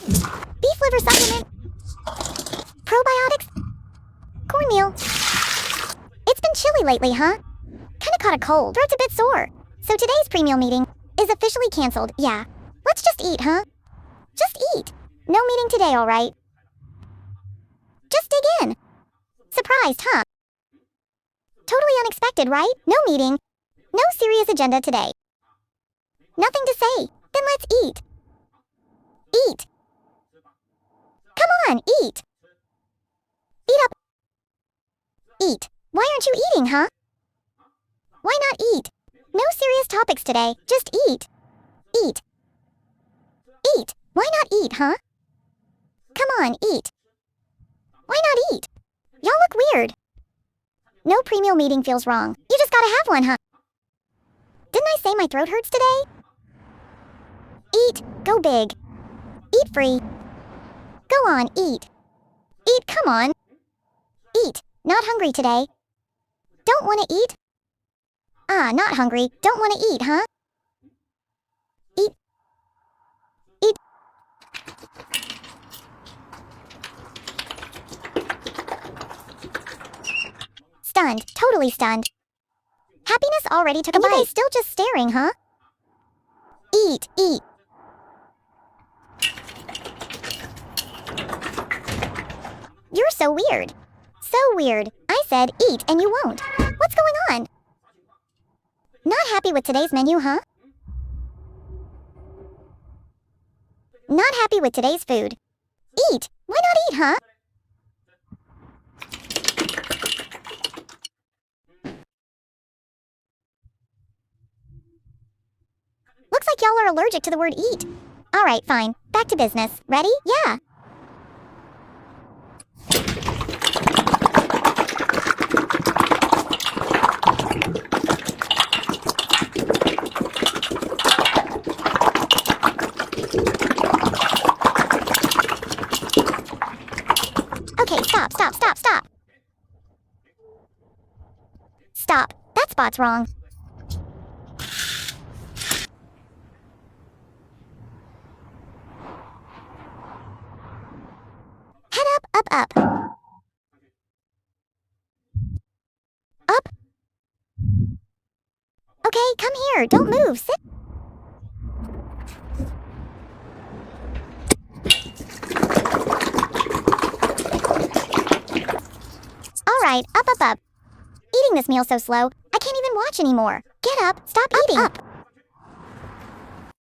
Beef liver supplement. Probiotics. Cornmeal. It's been chilly lately, huh? Kinda caught a cold. Throat's a bit sore. So today's pre-meal meeting is officially canceled. Yeah. Let's just eat, huh? Just eat. No meeting today, alright? Just dig in. Surprised, huh? Totally unexpected, right? No meeting. No serious agenda today. Nothing to say. Then let's eat. Eat. Come on, eat. Eat up. Eat. Why aren't you eating, huh? Why not eat? No serious topics today. Just eat. Eat. Eat. Why not eat, huh? Come on, eat. Why not eat? Y'all look weird. No pre-meal meeting feels wrong. You just gotta have one, huh? Didn't I say my throat hurts today? Eat. Go big. Eat free. Go on, eat. Eat, come on. Eat. Not hungry today. Don't wanna eat? Ah, not hungry. Don't wanna eat, huh? Eat. Eat. Stunned. Totally stunned. Happiness already took a bite. You guys still just staring, huh? Eat. Eat. You're so weird. So weird. I said eat and you won't. What's going on? Not happy with today's menu, huh? Not happy with today's food. Eat. Why not eat, huh? Looks like y'all are allergic to the word eat. Alright, fine. Back to business. Ready? Yeah. Okay, stop. Stop. That spot's wrong. Head up. Up. Okay, come here. Don't move. Sit. Alright, up. Eating this meal so slow, I can't even watch anymore. Get up. Stop eating. Up.